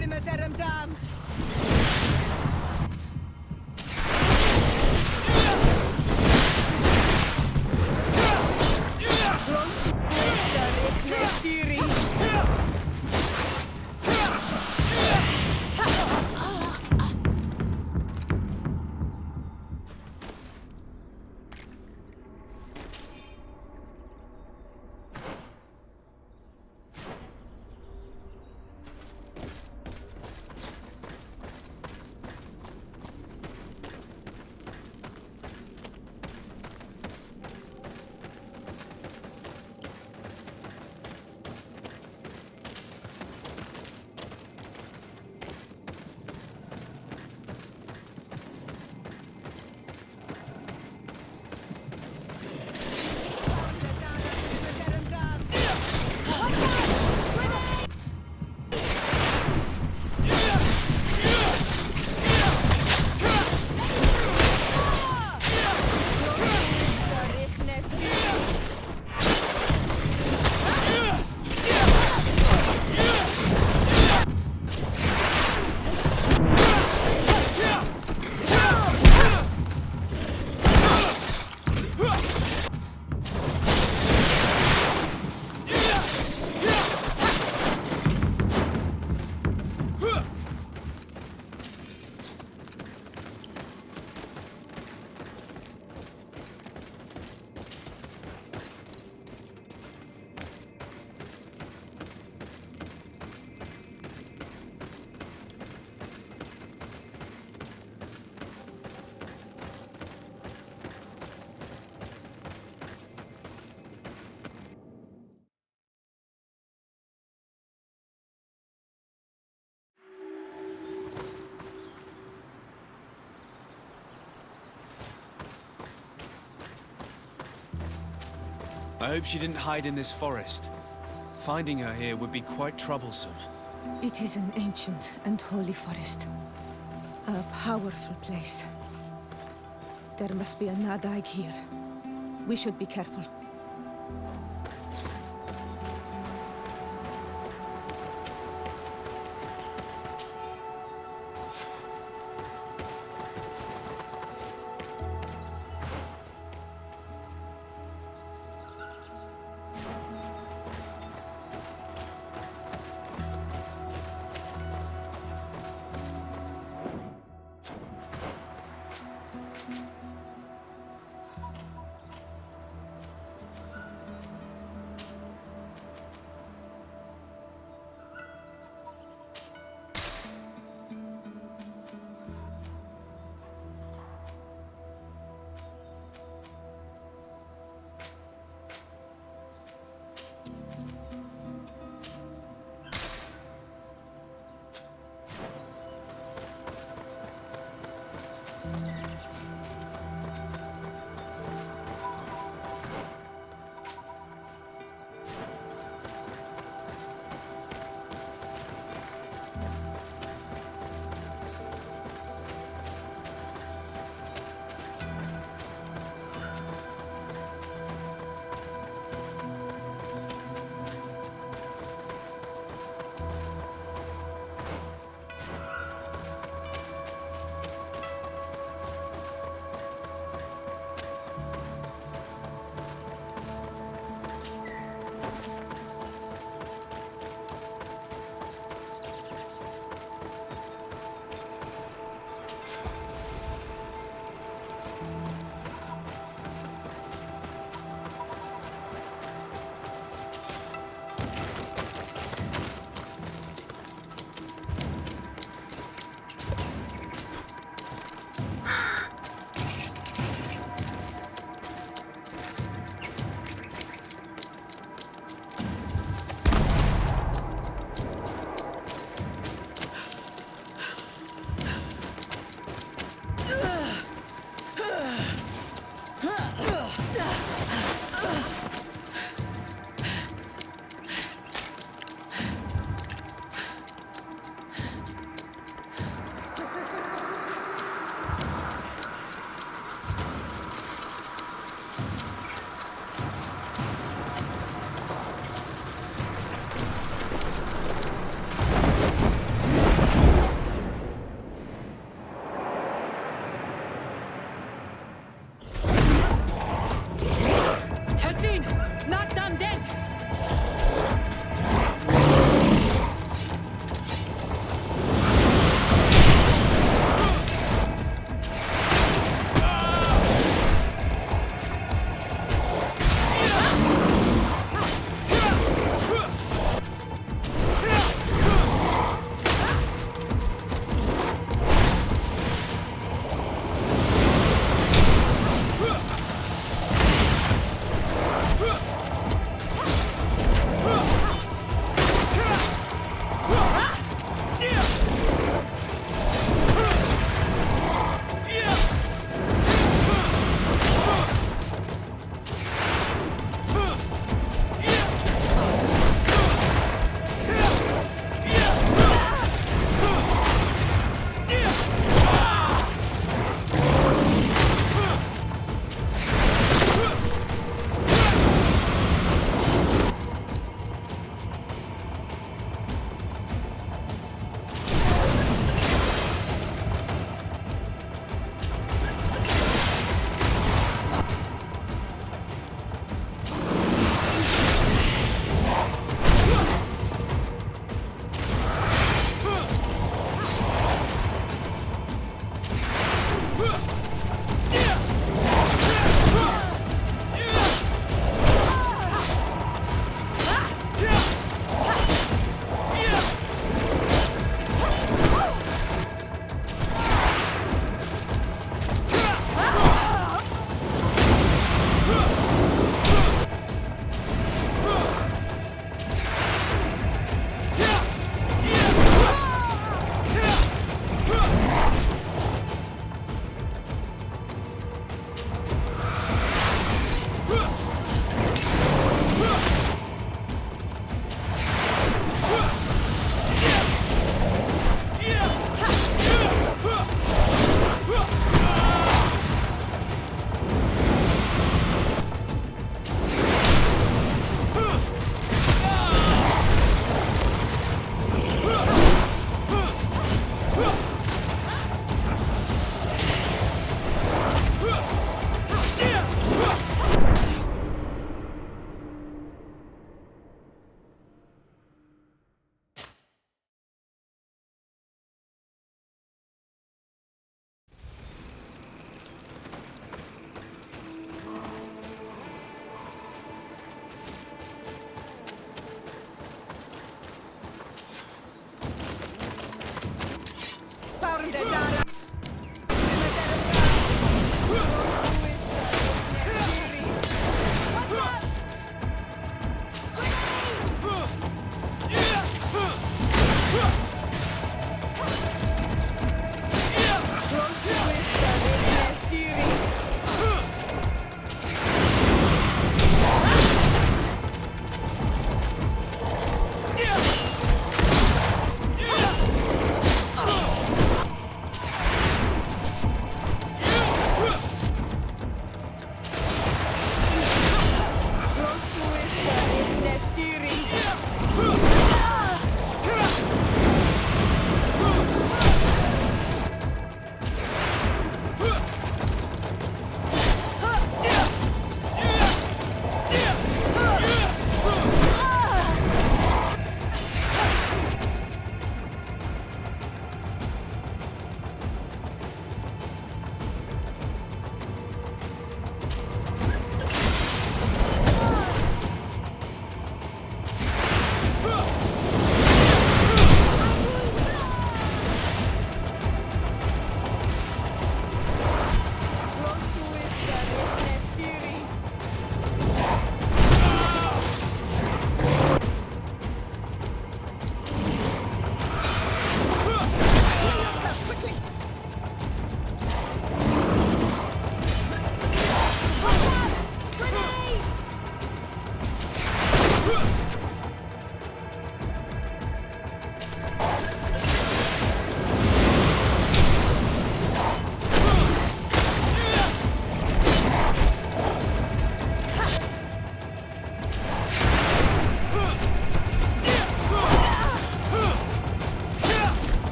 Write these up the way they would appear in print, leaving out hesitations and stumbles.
perimeterem tam! I hope she didn't hide in this forest. Finding her here would be quite troublesome. It is an ancient and holy forest. A powerful place. There must be a Nadaig here. We should be careful.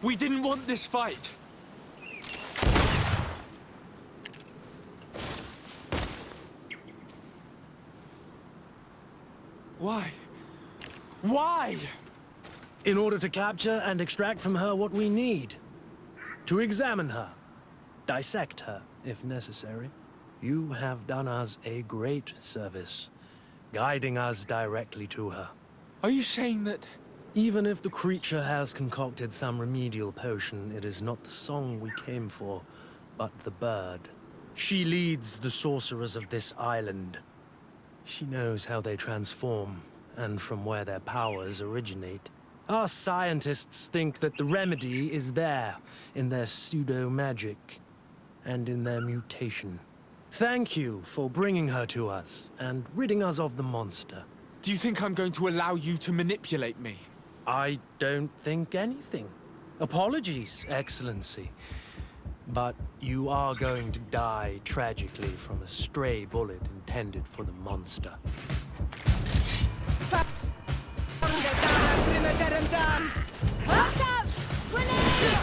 We didn't want this fight. Why? Why? In order to capture and extract from her what we need. To examine her. Dissect her, if necessary. You have done us a great service, guiding us directly to her. Are you saying that... Even if the creature has concocted some remedial potion, it is not the song we came for, but the bird. She leads the sorcerers of this island. She knows how they transform, and from where their powers originate. Our scientists think that the remedy is there, in their pseudo-magic, and in their mutation. Thank you for bringing her to us, and ridding us of the monster. Do you think I'm going to allow you to manipulate me? I don't think anything. Apologies, Excellency. But you are going to die tragically from a stray bullet intended for the monster. Watch out! Grenade!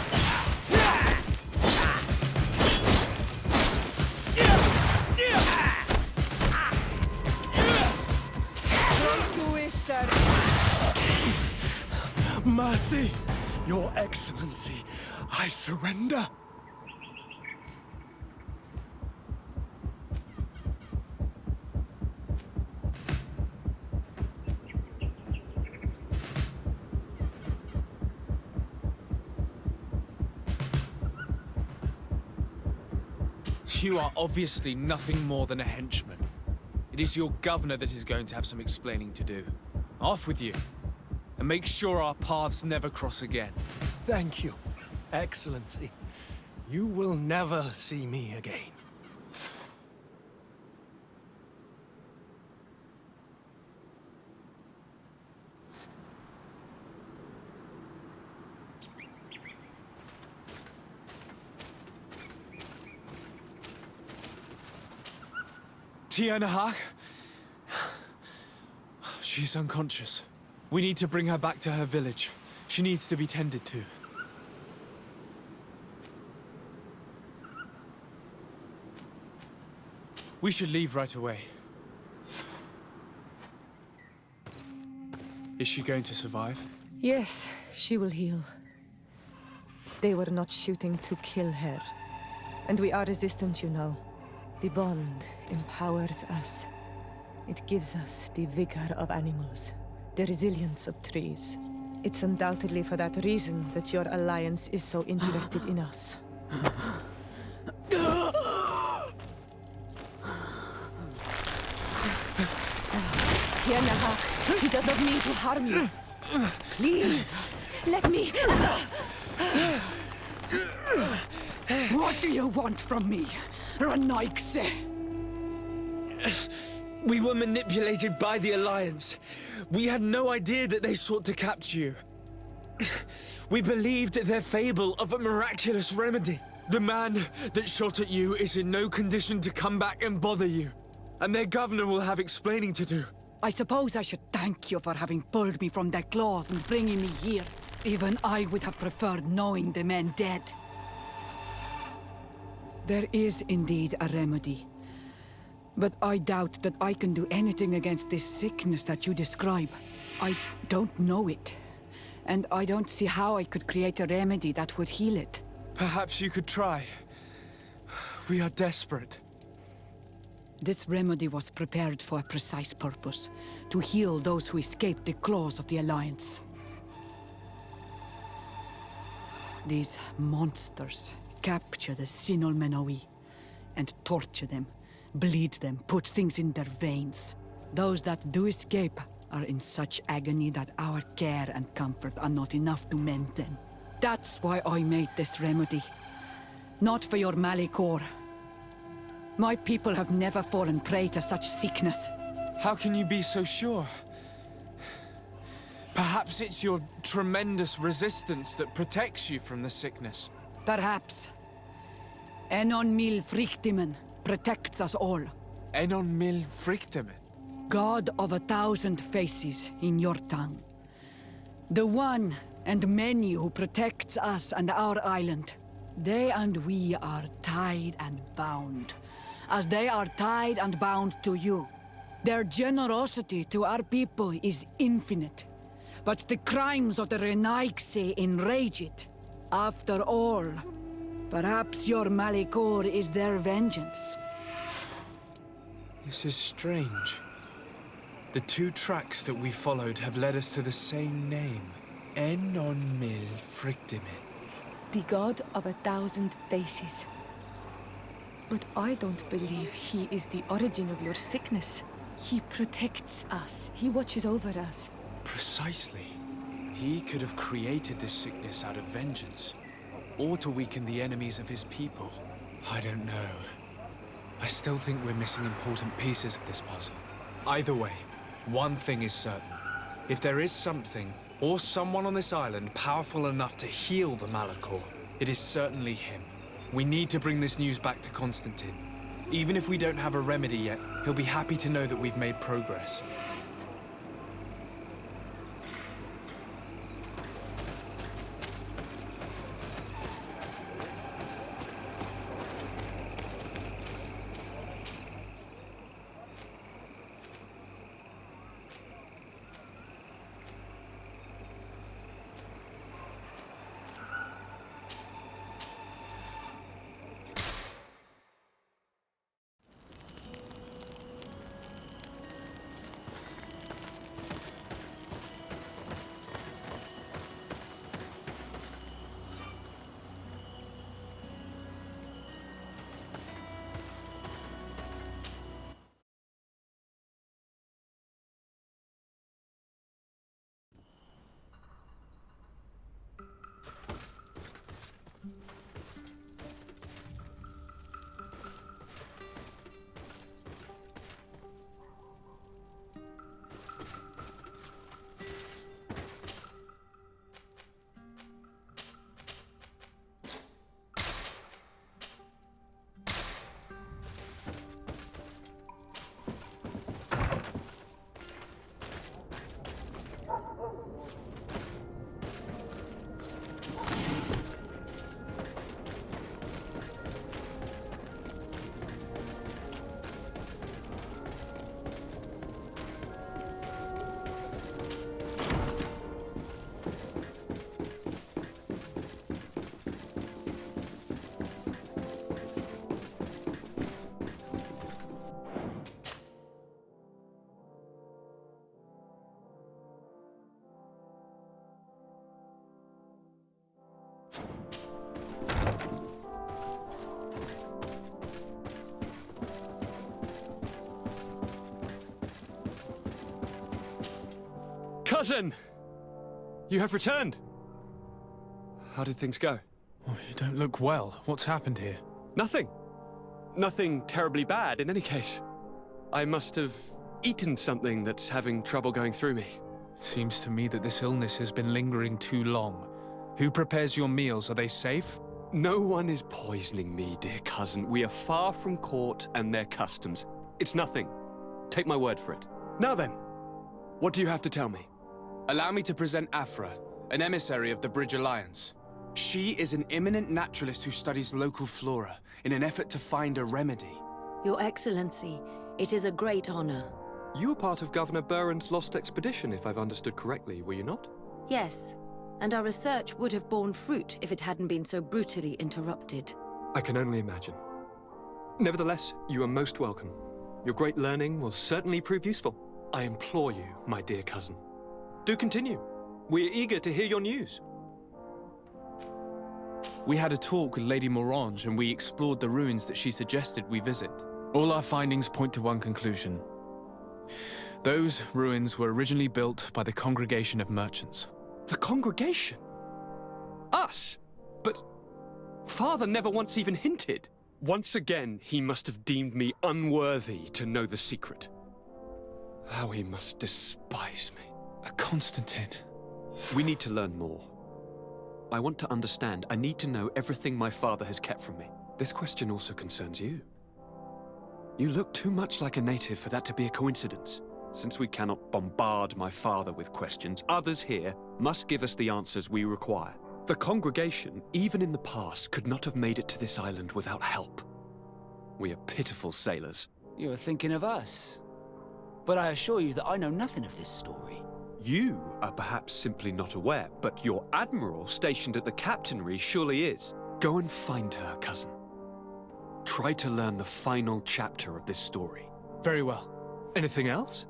Mercy, Your Excellency, I surrender. You are obviously nothing more than a henchman. It is your governor that is going to have some explaining to do. Off with you, and make sure our paths never cross again. Thank you, Excellency. You will never see me again. Tianahak? She's unconscious. We need to bring her back to her village. She needs to be tended to. We should leave right away. Is she going to survive? Yes, she will heal. They were not shooting to kill her. And we are resistant, you know. The bond empowers us. It gives us the vigor of animals, the resilience of trees. It's undoubtedly for that reason that your alliance is so interested in us. Tianahak, he does not mean to harm you. Please, let me... What do you want from me, Ranaikse? We were manipulated by the Alliance. We had no idea that they sought to capture you. We believed their fable of a miraculous remedy. The man that shot at you is in no condition to come back and bother you. And their governor will have explaining to do. I suppose I should thank you for having pulled me from their claws and bringing me here. Even I would have preferred knowing the men dead. There is indeed a remedy. But I doubt that I can do anything against this sickness that you describe. I don't know it. And I don't see how I could create a remedy that would heal it. Perhaps you could try. We are desperate. This remedy was prepared for a precise purpose. To heal those who escaped the claws of the Alliance. These monsters capture the Sinol Menoi and torture them, bleed them, put things in their veins. Those that do escape are in such agony that our care and comfort are not enough to mend them. That's why I made this remedy. Not for your Malikor. My people have never fallen prey to such sickness. How can you be so sure? Perhaps it's your tremendous resistance that protects you from the sickness. Perhaps. Enon mil frictimen protects us all. Enon mil frictimen. God of 1,000 faces in your tongue. The one and many who protects us and our island. They and we are tied and bound, as they are tied and bound to you. Their generosity to our people is infinite, but the crimes of the Renaigse enrage it. After all, perhaps your Malikor is their vengeance. This is strange. The two tracks that we followed have led us to the same name. Enon Mil Frictimin. The god of 1,000 faces. But I don't believe he is the origin of your sickness. He protects us. He watches over us. Precisely. He could have created this sickness out of vengeance, or to weaken the enemies of his people. I don't know. I still think we're missing important pieces of this puzzle. Either way, one thing is certain. If there is something, or someone on this island powerful enough to heal the Malachor, it is certainly him. We need to bring this news back to Constantine. Even if we don't have a remedy yet, he'll be happy to know that we've made progress. Cousin! You have returned. How did things go? Oh, you don't look well. What's happened here? Nothing. Nothing terribly bad in any case. I must have eaten something that's having trouble going through me. Seems to me that this illness has been lingering too long. Who prepares your meals? Are they safe? No one is poisoning me, dear cousin. We are far from court and their customs. It's nothing. Take my word for it. Now then, what do you have to tell me? Allow me to present Afra, an emissary of the Bridge Alliance. She is an eminent naturalist who studies local flora in an effort to find a remedy. Your Excellency, it is a great honor. You were part of Governor Buran's lost expedition, if I've understood correctly, were you not? Yes, and our research would have borne fruit if it hadn't been so brutally interrupted. I can only imagine. Nevertheless, you are most welcome. Your great learning will certainly prove useful. I implore you, my dear cousin. Do continue. We are eager to hear your news. We had a talk with Lady Morange and we explored the ruins that she suggested we visit. All our findings point to one conclusion. Those ruins were originally built by the Congregation of Merchants. The congregation? Us? But Father never once even hinted. Once again, he must have deemed me unworthy to know the secret. How he must despise me. Constantine. We need to learn more. I want to understand. I need to know everything my father has kept from me. This question also concerns you. You look too much like a native for that to be a coincidence. Since we cannot bombard my father with questions, others here must give us the answers we require. The congregation, even in the past, could not have made it to this island without help. We are pitiful sailors. You are thinking of us. But I assure you that I know nothing of this story. You are perhaps simply not aware, but your admiral stationed at the captainry surely is. Go and find her, cousin. Try to learn the final chapter of this story. Very well. Anything else?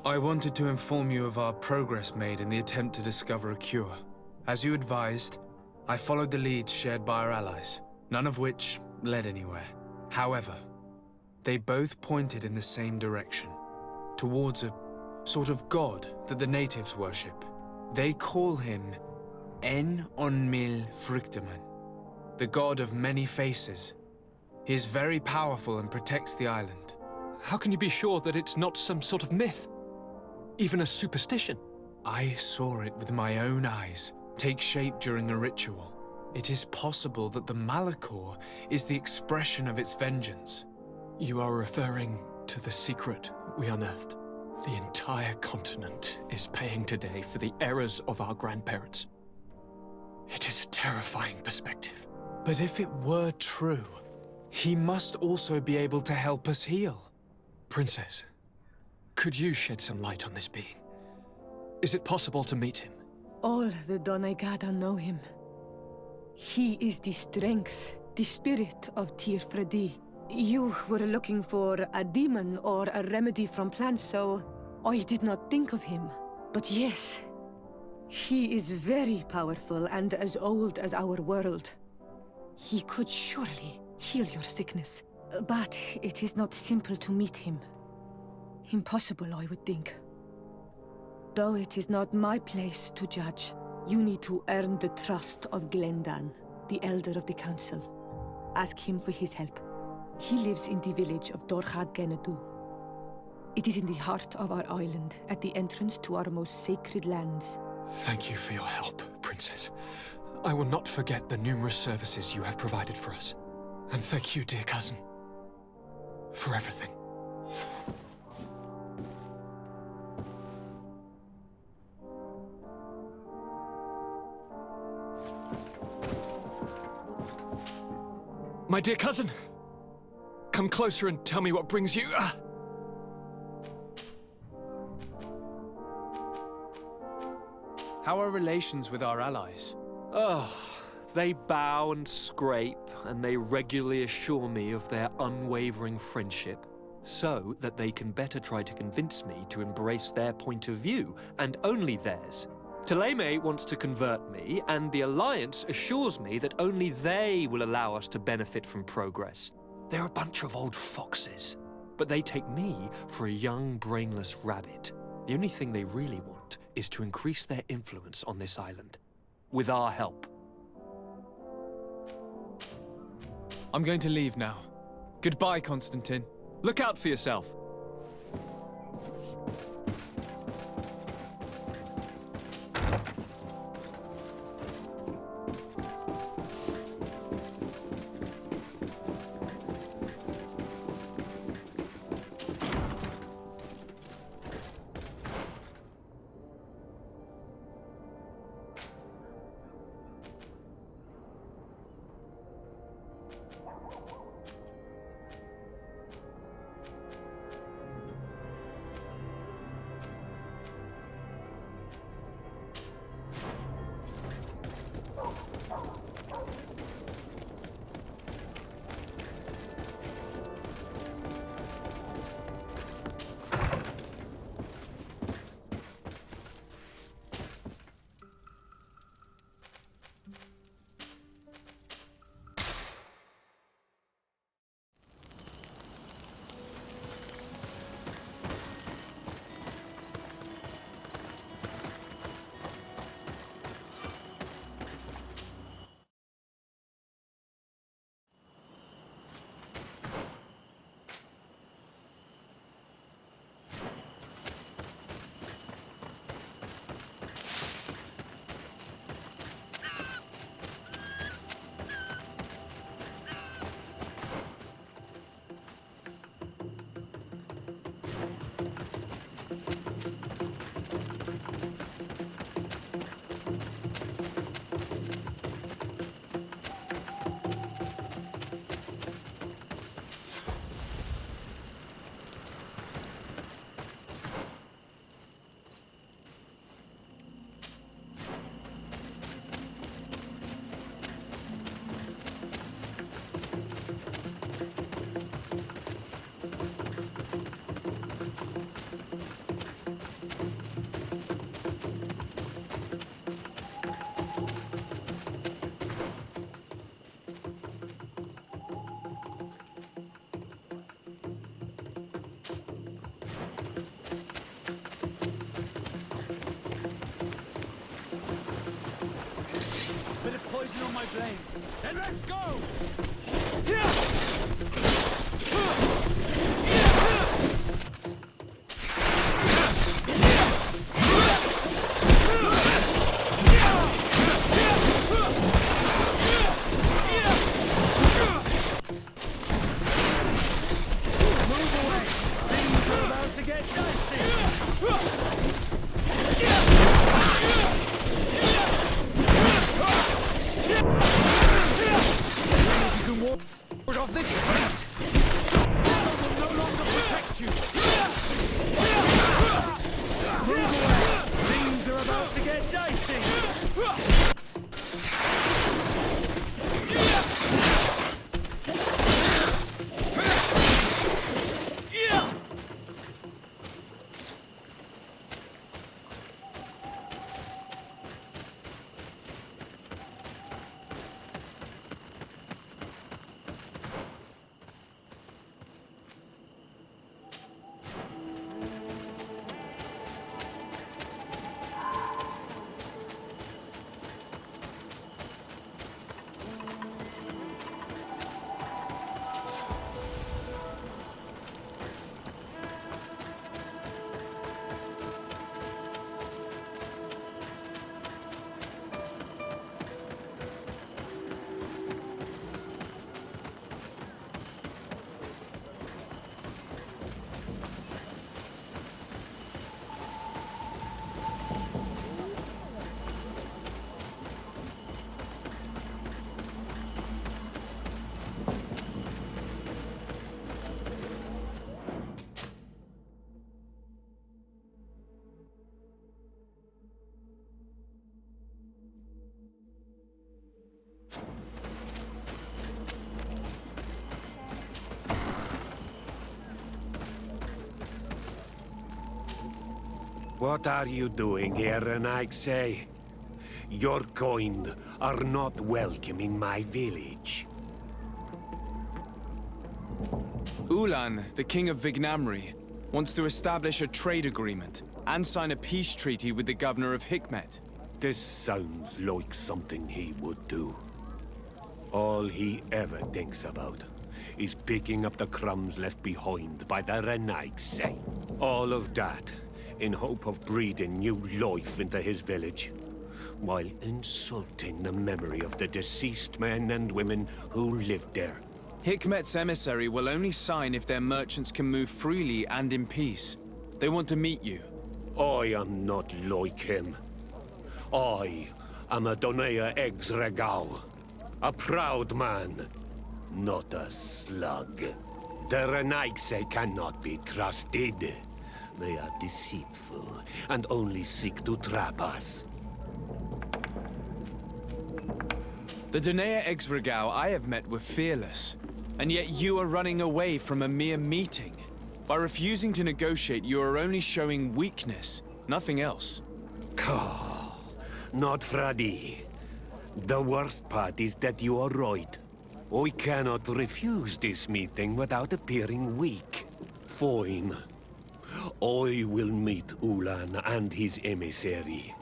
I wanted to inform you of our progress made in the attempt to discover a cure. As you advised, I followed the leads shared by our allies, none of which led anywhere. However, they both pointed in the same direction, towards a sort of god that the natives worship. They call him En Onmil Frictaman, the god of many faces. He is very powerful and protects the island. How can you be sure that it's not some sort of myth? Even a superstition? I saw it with my own eyes take shape during a ritual. It is possible that the Malachor is the expression of its vengeance. You are referring to the secret we unearthed. The entire continent is paying today for the errors of our grandparents. It is a terrifying perspective. But if it were true, he must also be able to help us heal. Princess, could you shed some light on this being? Is it possible to meet him? All the Donegada know him. He is the strength, the spirit of Tirfredi. You were looking for a demon or a remedy from plants, so I did not think of him. But yes, he is very powerful and as old as our world. He could surely heal your sickness. But it is not simple to meet him. Impossible, I would think. Though it is not my place to judge, you need to earn the trust of Glendan, the Elder of the Council. Ask him for his help. He lives in the village of Dorchad Genadu. It is in the heart of our island, at the entrance to our most sacred lands. Thank you for your help, Princess. I will not forget the numerous services you have provided for us. And thank you, dear cousin, for everything. My dear cousin, come closer and tell me what brings you. How are relations with our allies? Oh, they bow and scrape, and they regularly assure me of their unwavering friendship, so that they can better try to convince me to embrace their point of view, and only theirs. Teleme wants to convert me, and the Alliance assures me that only they will allow us to benefit from progress. They're a bunch of old foxes, but they take me for a young, brainless rabbit. The only thing they really want is to increase their influence on this island, with our help. I'm going to leave now. Goodbye, Constantine. Look out for yourself. poison on my blade. Then let's go! To get dicey. You can ward off this fate. I will no longer protect you. Move away. Things are about to get dicey. What are you doing here, Renaigse? Your kind are not welcome in my village. Ullan, the king of Vignamri, wants to establish a trade agreement and sign a peace treaty with the governor of Hikmet. This sounds like something he would do. All he ever thinks about is picking up the crumbs left behind by the Renaigse. All of that in hope of breathing new life into his village, while insulting the memory of the deceased men and women who lived there. Hikmet's emissary will only sign if their merchants can move freely and in peace. They want to meet you. I am not like him. I am a Donea Exregao, a proud man, not a slug. The Renaigse cannot be trusted. They are deceitful and only seek to trap us. The Donea Exregao I have met were fearless, and yet you are running away from a mere meeting. By refusing to negotiate, you are only showing weakness, nothing else. Not Fradi. The worst part is that you are right. I cannot refuse this meeting without appearing weak. Fine. I will meet Ullan and his emissary.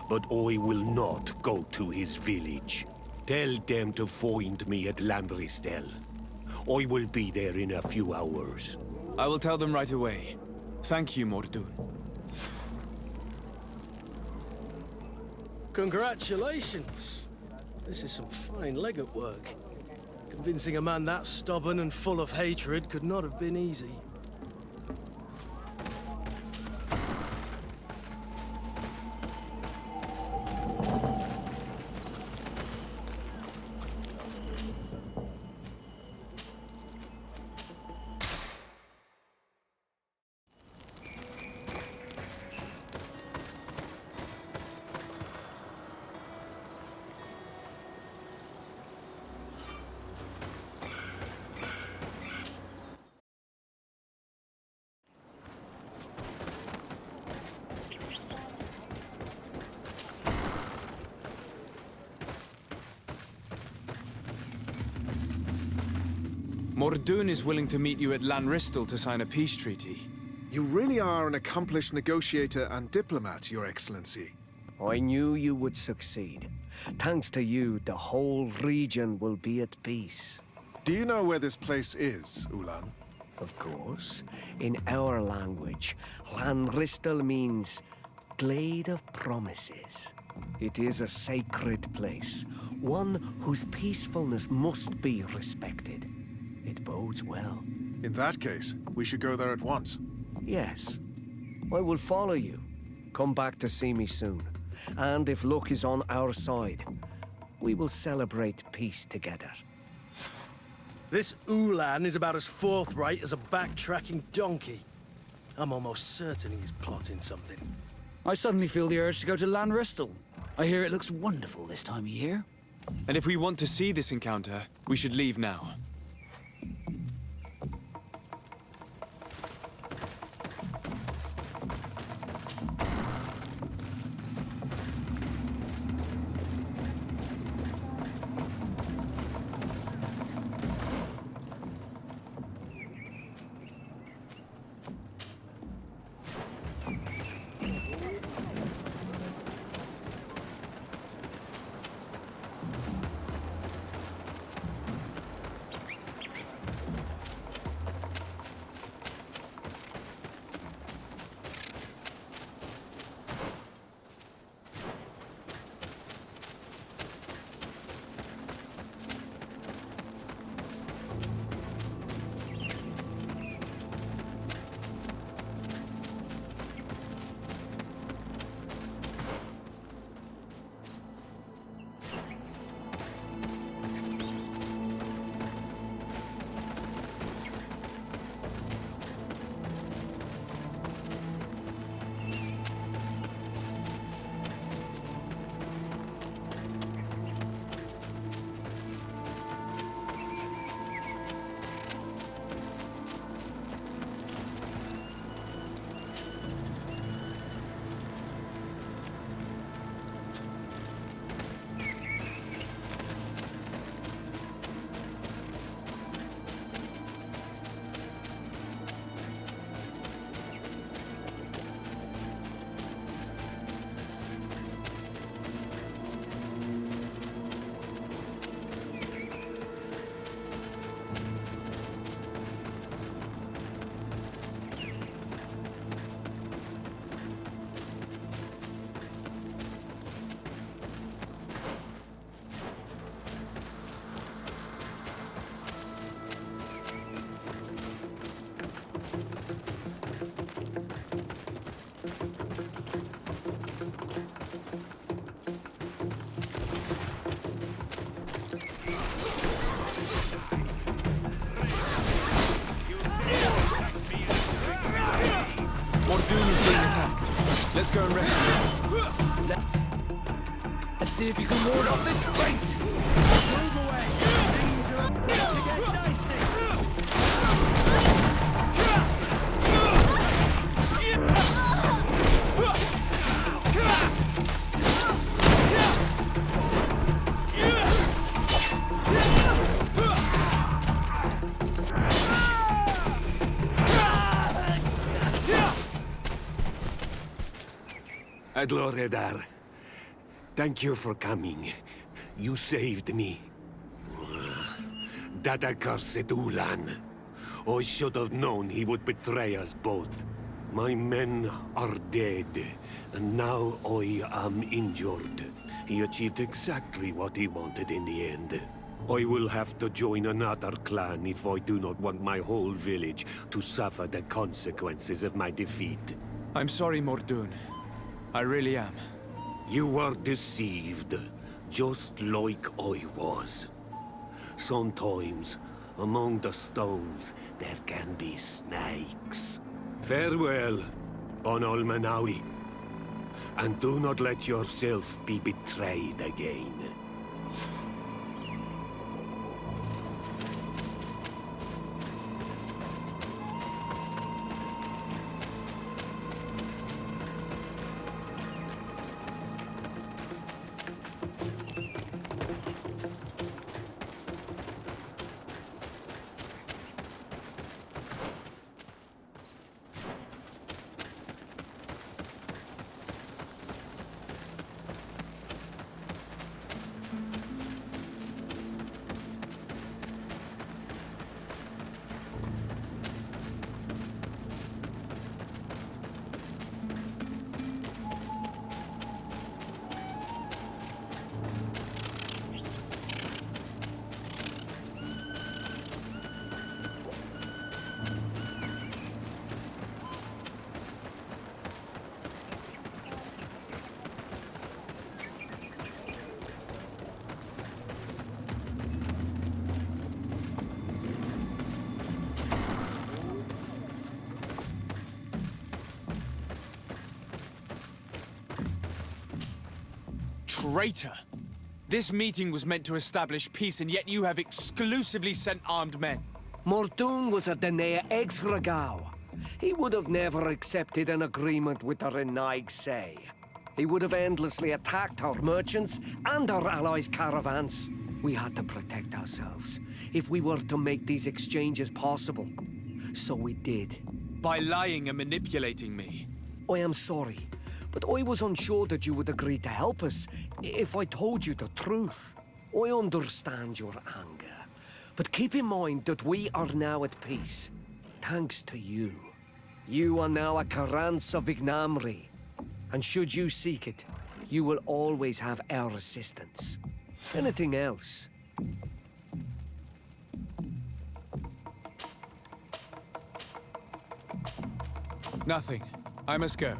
But I will not go to his village. Tell them to find me at Lanristel. I will be there in a few hours. I will tell them right away. Thank you, Mordun. Congratulations. This is some fine legate work. Convincing a man that stubborn and full of hatred could not have been easy. Mordun is willing to meet you at Lanristel to sign a peace treaty. You really are an accomplished negotiator and diplomat, Your Excellency. I knew you would succeed. Thanks to you, the whole region will be at peace. Do you know where this place is, Ullan? Of course. In our language, Lanristel means Glade of Promises. It is a sacred place, one whose peacefulness must be respected. It bodes well. In that case, we should go there at once. Yes. I will follow you. Come back to see me soon. And if luck is on our side, we will celebrate peace together. This Ullan is about as forthright as a backtracking donkey. I'm almost certain he's plotting something. I suddenly feel the urge to go to Lanristel. I hear it looks wonderful this time of year. And if we want to see this encounter, we should leave now. Let's go and rescue him. Let's see if you can ward off this fate! Move away! Things are about to get dicey! Adloredar, thank you for coming. You saved me. That accursed Ullan. I should have known he would betray us both. My men are dead, and now I am injured. He achieved exactly what he wanted in the end. I will have to join another clan if I do not want my whole village to suffer the consequences of my defeat. I'm sorry, Mordoun. I really am. You were deceived, just like I was. Sometimes, among the stones, there can be snakes. Farewell, Bon Almanawi. And do not let yourself be betrayed again. traitor! This meeting was meant to establish peace, and yet you have exclusively sent armed men. Mordoon was a Denea ex-Ragao. He would have never accepted an agreement with the Renaig Say. He would have endlessly attacked our merchants and our allies' caravans. We had to protect ourselves if we were to make these exchanges possible. So we did. By lying and manipulating me. I am sorry, but I was unsure that you would agree to help us if I told you the truth. I understand your anger, but keep in mind that we are now at peace, thanks to you. You are now a Karans of Ignamri, and should you seek it, you will always have our assistance. Anything else? Nothing. I must go.